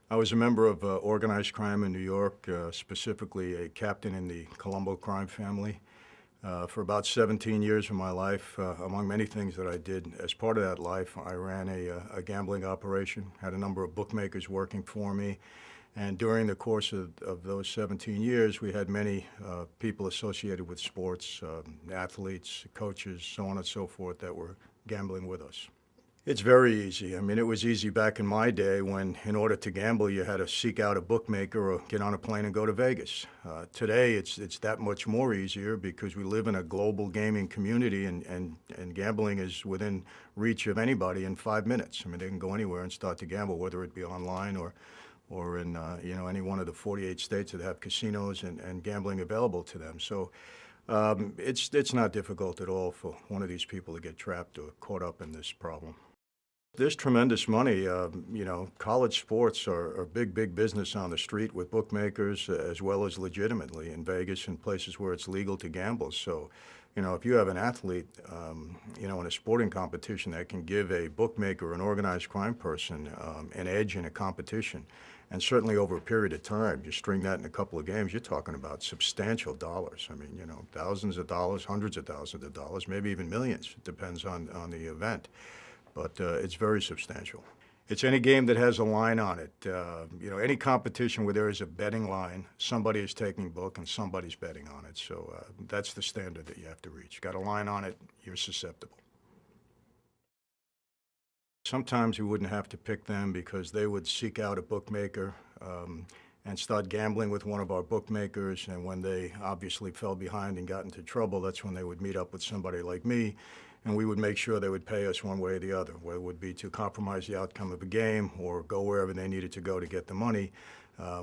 I was a member of organized crime in New York, specifically a captain in the Colombo crime family. For about 17 years of my life, among many things that I did as part of that life, I ran a gambling operation, had a number of bookmakers working for me, and during the course of those 17 years, we had many people associated with sports, athletes, coaches, so on and so forth, that were gambling with us. It's very easy. I mean, it was easy back in my day when, in order to gamble, you had to seek out a bookmaker or get on a plane and go to Vegas. Today, it's that much more easier because we live in a global gaming community, and gambling is within reach of anybody in 5 minutes. I mean, they can go anywhere and start to gamble, whether it be online or in any one of the 48 states that have casinos and gambling available to them. So it's not difficult at all for one of these people to get trapped or caught up in this problem. There's tremendous money. College sports are big business on the street with bookmakers as well as legitimately in Vegas and places where it's legal to gamble. So, if you have an athlete, in a sporting competition that can give a bookmaker, an organized crime person, an edge in a competition, and certainly over a period of time, you string that in a couple of games, you're talking about substantial dollars. I mean, thousands of dollars, hundreds of thousands of dollars, maybe even millions. It depends on the event. But it's very substantial. It's any game that has a line on it. Any competition where there is a betting line, somebody is taking book and somebody's betting on it. So that's the standard that you have to reach. Got a line on it, you're susceptible. Sometimes we wouldn't have to pick them because they would seek out a bookmaker and start gambling with one of our bookmakers. And when they obviously fell behind and got into trouble, that's when they would meet up with somebody like me. And we would make sure they would pay us one way or the other, whether it would be to compromise the outcome of a game or go wherever they needed to go to get the money.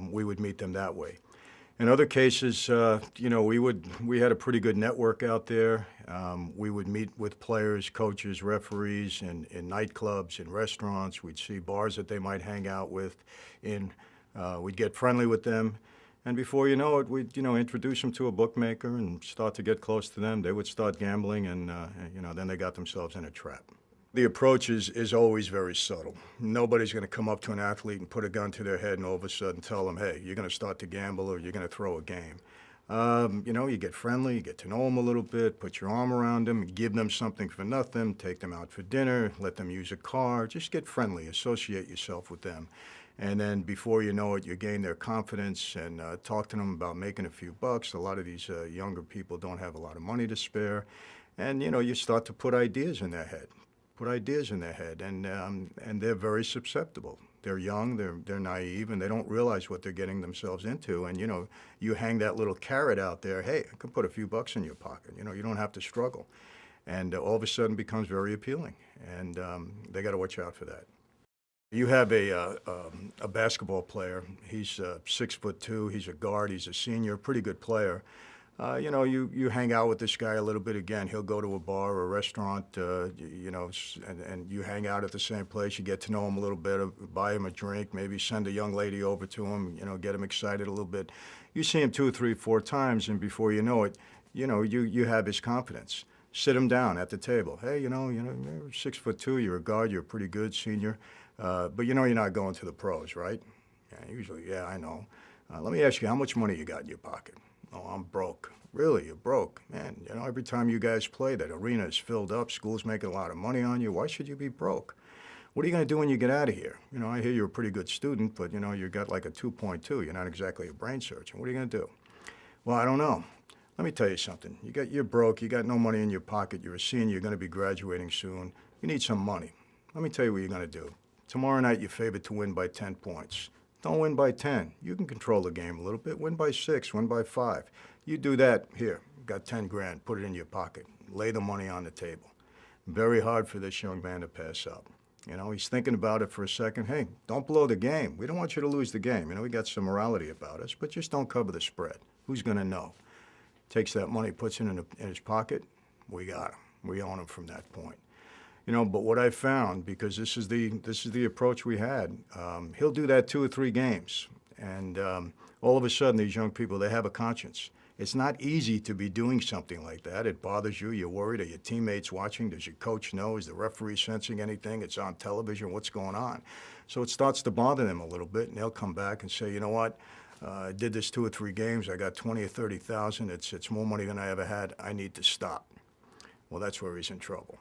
We would meet them that way. In other cases, we had a pretty good network out there. We would meet with players, coaches, referees in nightclubs, in restaurants. We'd see bars that they might hang out with. We'd get friendly with them. And before you know it, we'd introduce them to a bookmaker and start to get close to them. They would start gambling, and then they got themselves in a trap. The approach is always very subtle. Nobody's going to come up to an athlete and put a gun to their head and all of a sudden tell them, hey, you're going to start to gamble or you're going to throw a game. You get friendly, you get to know them a little bit, put your arm around them, give them something for nothing, take them out for dinner, let them use a car. Just get friendly, associate yourself with them. And then before you know it, you gain their confidence and talk to them about making a few bucks. A lot of these younger people don't have a lot of money to spare. And, you start to put ideas in their head. And they're very susceptible. They're young, they're naive, and they don't realize what they're getting themselves into. And, you hang that little carrot out there, hey, I can put a few bucks in your pocket. You don't have to struggle. And all of a sudden becomes very appealing. And they got to watch out for that. You have a basketball player. He's 6'2". He's a guard. He's a senior, pretty good player. You hang out with this guy a little bit again. He'll go to a bar or a restaurant, and you hang out at the same place. You get to know him a little bit, buy him a drink, maybe send a young lady over to him, get him excited a little bit. You see him 2, 3, 4 times, and before you know it, you have his confidence. Sit him down at the table. Hey, you're 6'2", you're a guard, you're a pretty good senior. But you're not going to the pros, right? Yeah, usually, yeah, I know. Let me ask you, how much money you got in your pocket? Oh, I'm broke. Really, you're broke? Man, every time you guys play, that arena is filled up, school's making a lot of money on you. Why should you be broke? What are you going to do when you get out of here? I hear you're a pretty good student, but, you got like a 2.2. You're not exactly a brain surgeon. What are you going to do? Well, I don't know. Let me tell you something. You're broke. You got no money in your pocket. You're a senior. You're going to be graduating soon. You need some money. Let me tell you what you're going to do. Tomorrow night, you're favored to win by 10 points. Don't win by 10. You can control the game a little bit. Win by 6, win by 5. You do that, here, got 10 grand, put it in your pocket. Lay the money on the table. Very hard for this young man to pass up. He's thinking about it for a second. Hey, don't blow the game. We don't want you to lose the game. We got some morality about us, but just don't cover the spread. Who's going to know? Takes that money, puts it in his pocket. We got him. We own him from that point. But what I found, because this is the approach we had, he'll do that 2 or 3 games, and all of a sudden these young people, they have a conscience, It's not easy to be doing something like that. It bothers you. You're worried. Are your teammates watching? Does your coach know? Is the referee sensing anything? It's on television. What's going on? So it starts to bother them a little bit, and they'll come back and say, you know what? I did this 2 or 3 games. I got 20 or 30,000. It's more money than I ever had. I need to stop. Well, that's where he's in trouble.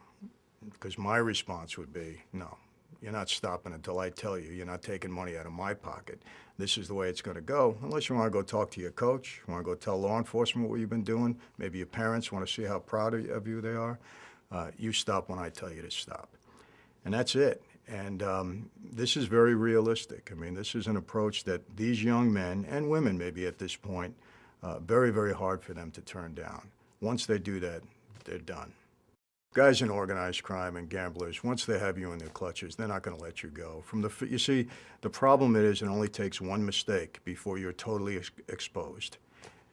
Because my response would be, no, you're not stopping until I tell you. You're not taking money out of my pocket. This is the way it's going to go. Unless you want to go talk to your coach, you want to go tell law enforcement what you've been doing. Maybe your parents want to see how proud of you they are. You stop when I tell you to stop. And that's it. And this is very realistic. I mean, this is an approach that these young men and women maybe at this point, very, very hard for them to turn down. Once they do that, they're done. Guys in organized crime and gamblers, once they have you in their clutches, they're not going to let you go. You see, the problem is it only takes one mistake before you're totally exposed.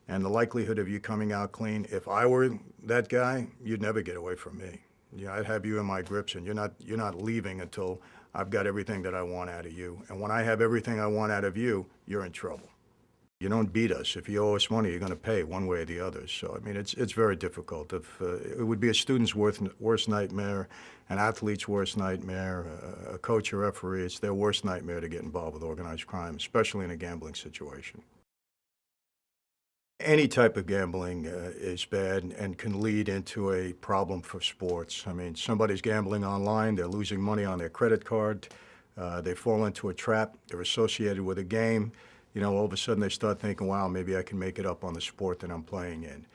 And the likelihood of you coming out clean, if I were that guy, you'd never get away from me. Yeah, I'd have you in my grips, and you're not leaving until I've got everything that I want out of you. And when I have everything I want out of you, you're in trouble. You don't beat us. If you owe us money, you're going to pay one way or the other. So, I mean, it's very difficult. It would be a student's worst nightmare, an athlete's worst nightmare, a coach or referee. It's their worst nightmare to get involved with organized crime, especially in a gambling situation. Any type of gambling is bad and can lead into a problem for sports. I mean, somebody's gambling online, they're losing money on their credit card, they fall into a trap, they're associated with a game. You know, all of a sudden they start thinking, wow, maybe I can make it up on the sport that I'm playing in.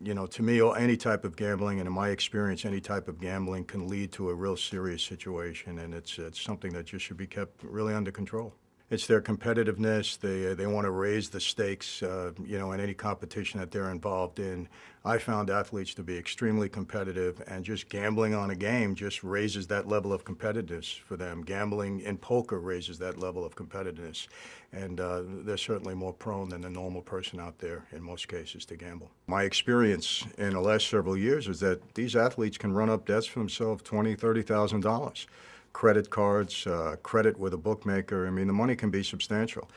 You know, to me, any type of gambling, and in my experience, any type of gambling can lead to a real serious situation, and it's something that just should be kept really under control. It's their competitiveness. They want to raise the stakes, you know, in any competition that they're involved in. I found athletes to be extremely competitive, and just gambling on a game just raises that level of competitiveness for them. Gambling in poker raises that level of competitiveness, and they're certainly more prone than the normal person out there in most cases to gamble. My experience in the last several years is that these athletes can run up debts for themselves, $20,000, $30,000. Credit cards, credit with a bookmaker. I mean, the money can be substantial.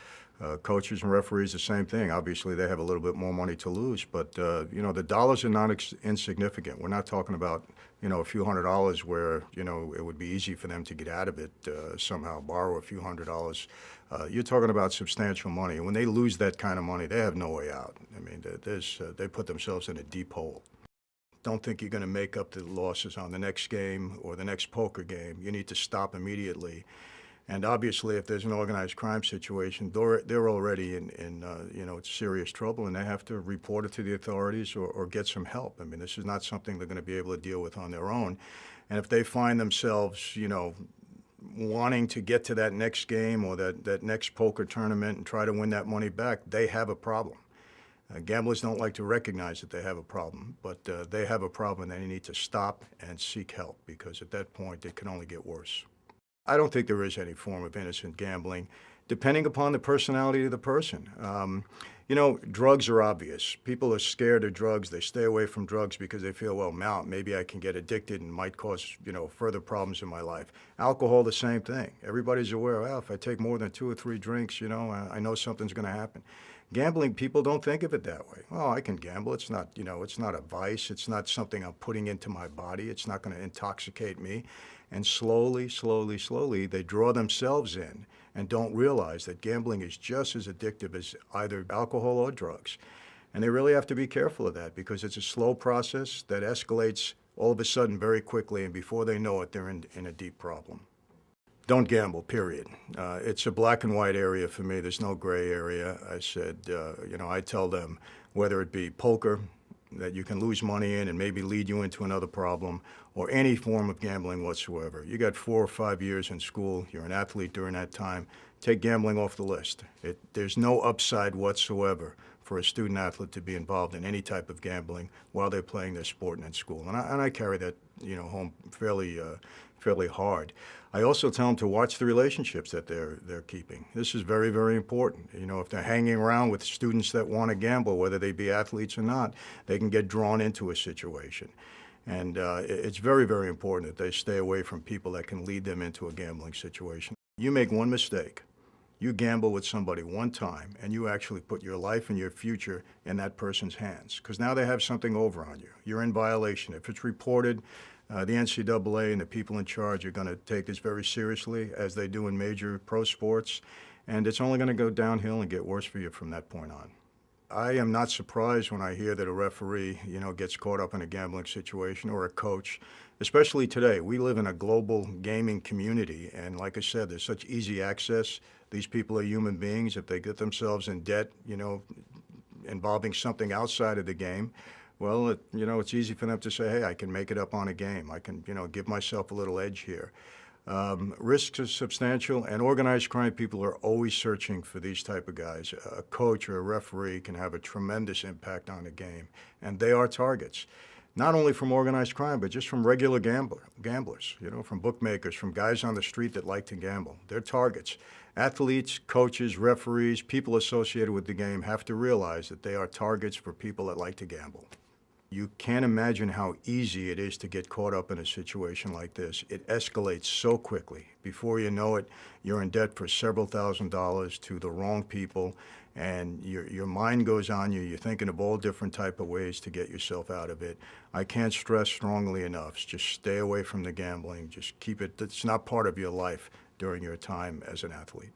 Coaches and referees, the same thing. Obviously, they have a little bit more money to lose, but you know, the dollars are not insignificant. We're not talking about, you know, a few $100s where, you know, it would be easy for them to get out of it, somehow borrow a few $100s. You're talking about substantial money. When they lose that kind of money, they have no way out. I mean, they put themselves in a deep hole. Don't think you're going to make up the losses on the next game or the next poker game. You need to stop immediately. And obviously, if there's an organized crime situation, they're already in you know, serious trouble, and they have to report it to the authorities or get some help. I mean, this is not something they're going to be able to deal with on their own. And if they find themselves, you know, wanting to get to that next game or that next poker tournament and try to win that money back, they have a problem. Gamblers don't like to recognize that they have a problem, but they have a problem and they need to stop and seek help, because at that point it can only get worse. I don't think there is any form of innocent gambling, depending upon the personality of the person. You know, drugs are obvious. People are scared of drugs. They stay away from drugs because they feel, well, now maybe I can get addicted and might cause, you know, further problems in my life. Alcohol, the same thing. Everybody's aware, well, if I take more than 2 or 3 drinks, you know, I know something's going to happen. Gambling, people don't think of it that way. Well, I can gamble. It's not, you know, it's not a vice. It's not something I'm putting into my body. It's not going to intoxicate me. And slowly, slowly, slowly, they draw themselves in and don't realize that gambling is just as addictive as either alcohol or drugs. And they really have to be careful of that, because it's a slow process that escalates all of a sudden very quickly, and before they know it, they're in a deep problem. Don't gamble, period. It's a black and white area for me. There's no gray area. I said, you know, I tell them, whether it be poker, that you can lose money in and maybe lead you into another problem, or any form of gambling whatsoever. You got 4 or 5 years in school, you're an athlete during that time, take gambling off the list. There's no upside whatsoever for a student athlete to be involved in any type of gambling while they're playing their sport and in school. And I carry that, you know, home fairly hard. I also tell them to watch the relationships that they're keeping. This is very, very important. You know, if they're hanging around with students that want to gamble, whether they be athletes or not, they can get drawn into a situation. And it's very, very important that they stay away from people that can lead them into a gambling situation. You make one mistake, You gamble with somebody one time, and you actually put your life and your future in that person's hands, because now they have something over on you. You're in violation. If it's reported, the NCAA and the people in charge are going to take this very seriously, as they do in major pro sports, and it's only going to go downhill and get worse for you from that point on. I am not surprised when I hear that a referee, gets caught up in a gambling situation, or a coach, especially today. We live in a global gaming community, and like I said, there's such easy access. These people are human beings. If they get themselves in debt, involving something outside of the game, well, it's easy for them to say, hey, I can make it up on a game. I can, give myself a little edge here. Risks are substantial, and organized crime people are always searching for these type of guys. A coach or a referee can have a tremendous impact on a game, and they are targets, not only from organized crime, but just from regular gamblers, from bookmakers, from guys on the street that like to gamble. They're targets. Athletes, coaches, referees, people associated with the game have to realize that they are targets for people that like to gamble. You can't imagine how easy it is to get caught up in a situation like this. It escalates so quickly. Before you know it, you're in debt for several $1,000s to the wrong people, and your mind goes on you. You're thinking of all different type of ways to get yourself out of it. I can't stress strongly enough, just stay away from the gambling. Just keep it, it's not part of your life during your time as an athlete.